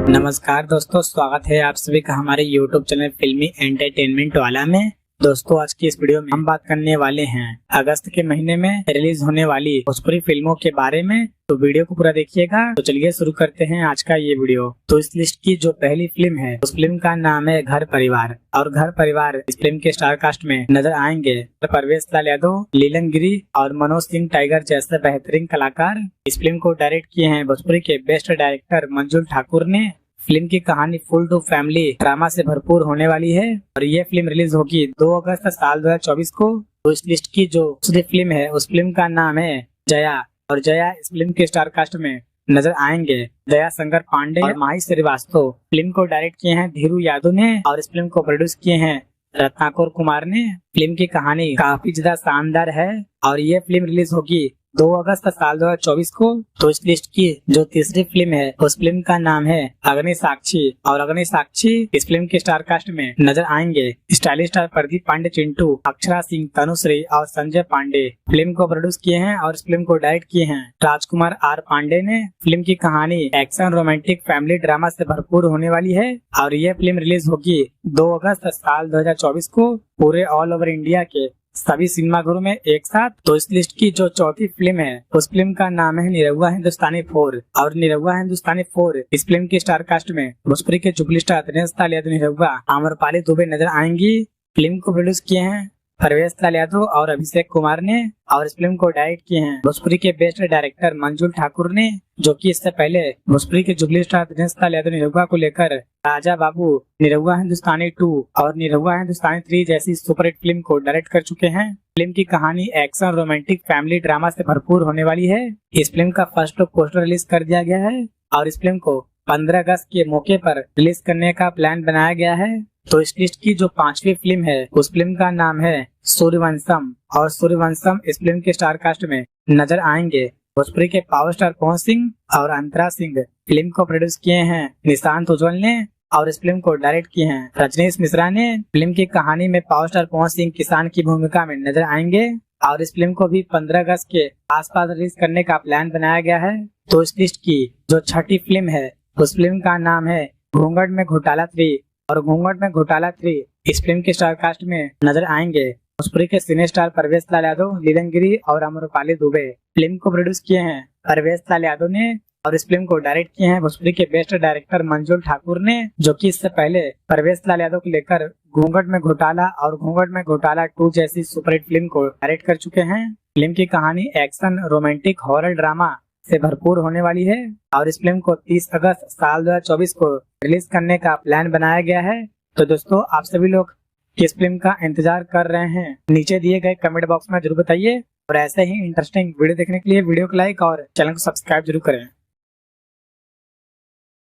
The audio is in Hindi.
नमस्कार दोस्तों, स्वागत है आप सभी का हमारे YouTube चैनल फिल्मी एंटरटेनमेंट वाला में। दोस्तों, आज की इस वीडियो में हम बात करने वाले हैं अगस्त के महीने में रिलीज होने वाली भोजपुरी फिल्मों के बारे में। तो वीडियो को पूरा देखिएगा। तो चलिए शुरू करते हैं आज का ये वीडियो। तो इस लिस्ट की जो पहली फिल्म है उस फिल्म का नाम है घर परिवार। और घर परिवार इस फिल्म के स्टार कास्ट में नजर आएंगे परवेश लाल यादव, लीलन गिरी और मनोज सिंह टाइगर जैसे बेहतरीन कलाकार। इस फिल्म को डायरेक्ट किए हैं भोजपुरी के बेस्ट डायरेक्टर मंजुल ठाकुर ने। फिल्म की कहानी फुल टू फैमिली ड्रामा से भरपूर होने वाली है और ये फिल्म रिलीज होगी 2 अगस्त साल 2024 को। तो इस लिस्ट की जो दूसरी फिल्म है उस फिल्म का नाम है जया। और जया इस फिल्म के स्टार कास्ट में नजर आएंगे दया शंकर पांडे और माही श्रीवास्तव। फिल्म को डायरेक्ट किए हैं धीरू यादव ने और इस फिल्म को प्रोड्यूस किए हैं रत्नाकर कुमार ने। फिल्म की कहानी काफी ज्यादा शानदार है और ये फिल्म रिलीज होगी 2 अगस्त साल 2024 को। तो इस लिस्ट की जो तीसरी फिल्म है उस फिल्म का नाम है अग्नि साक्षी। और अग्नि साक्षी इस फिल्म के स्टार कास्ट में नजर आएंगे स्टाइलिश स्टार प्रदीप पांडे चिंटू, अक्षरा सिंह, तनुश्री और संजय पांडे। फिल्म को प्रोड्यूस किए हैं और इस फिल्म को डायरेक्ट किए हैं राजकुमार आर पांडे ने। फिल्म की कहानी एक्शन रोमांटिक फैमिली ड्रामा से भरपूर होने वाली है और ये फिल्म रिलीज होगी 2 अगस्त साल 2024 को पूरे ऑल ओवर इंडिया के सभी सिनेमाघरों में एक साथ। तो इस लिस्ट की जो चौथी फिल्म है उस फिल्म का नाम है निरहुआ हिंदुस्तानी 4। और निरहुआ हिंदुस्तानी 4 इस फिल्म की स्टार कास्ट में भोजपुरी के जुबली स्टार दिनेश लाल यादव, निरहुआ, आम्रपाली दुबे नजर आएंगी। फिल्म को प्रोड्यूस किए हैं परवेश लाल यादव और अभिषेक कुमार ने और इस फिल्म को डायरेक्ट किए हैं भोजपुरी के बेस्ट डायरेक्टर मंजुल ठाकुर ने, जो कि इससे पहले भोजपुरी के जुबली स्टार दिनेश लाल यादव निरहुआ को लेकर राजा बाबू, निरहुआ हिंदुस्तानी 2 और निरहुआ हिंदुस्तानी 3 जैसी सुपरहिट फिल्म को डायरेक्ट कर चुके हैं। फिल्म की कहानी एक्शन रोमांटिक फैमिली ड्रामा से भरपूर होने वाली है। इस फिल्म का फर्स्ट लुक पोस्टर रिलीज कर दिया गया है और इस फिल्म को 15 अगस्त के मौके पर रिलीज करने का प्लान बनाया गया है। तो इस लिस्ट की जो पांचवी फिल्म है उस फिल्म का नाम है सूर्यवंशम। और सूर्यवंशम इस फिल्म के स्टार कास्ट में नजर आएंगे भोजपुरी के पावर स्टार पवन सिंह और अंतरा सिंह। फिल्म को प्रोड्यूस किए हैं निशांत उज्ज्वल ने और इस फिल्म को डायरेक्ट किए हैं रजनीश मिश्रा ने। फिल्म की कहानी में पावर स्टार पवन सिंह किसान की भूमिका में नजर आएंगे और इस फिल्म को भी 15 अगस्त के आसपास रिलीज करने का प्लान बनाया गया है। तो इस लिस्ट की जो छठी फिल्म है उस फिल्म का नाम है घूंघट में घोटाला 3। और घूंघट में घोटाला 3 इस फिल्म के स्टार कास्ट में नजर आएंगे भोजपुरी के सिने स्टार परवेश लाल यादव, लीलन गिरी और आम्रपाली दुबे। फिल्म को प्रोड्यूस किए हैं परवेश लाल यादव ने और इस फिल्म को डायरेक्ट किए हैं भोजपुरी के बेस्ट डायरेक्टर मंजुल ठाकुर ने, जो कि इससे पहले परवेश लाल यादव को लेकर घूंघट में घोटाला और घूंघट में घोटाला 2 जैसी सुपरहिट फिल्म को डायरेक्ट कर चुके हैं। फिल्म की कहानी एक्शन रोमांटिक हॉरर ड्रामा से भरपूर होने वाली है और इस फिल्म को 30 अगस्त साल 2024 को रिलीज करने का प्लान बनाया गया है। तो दोस्तों, आप सभी लोग किस फिल्म का इंतजार कर रहे हैं नीचे दिए गए कमेंट बॉक्स में जरूर बताइए और ऐसे ही इंटरेस्टिंग वीडियो देखने के लिए वीडियो को लाइक और चैनल को सब्सक्राइब जरूर करें।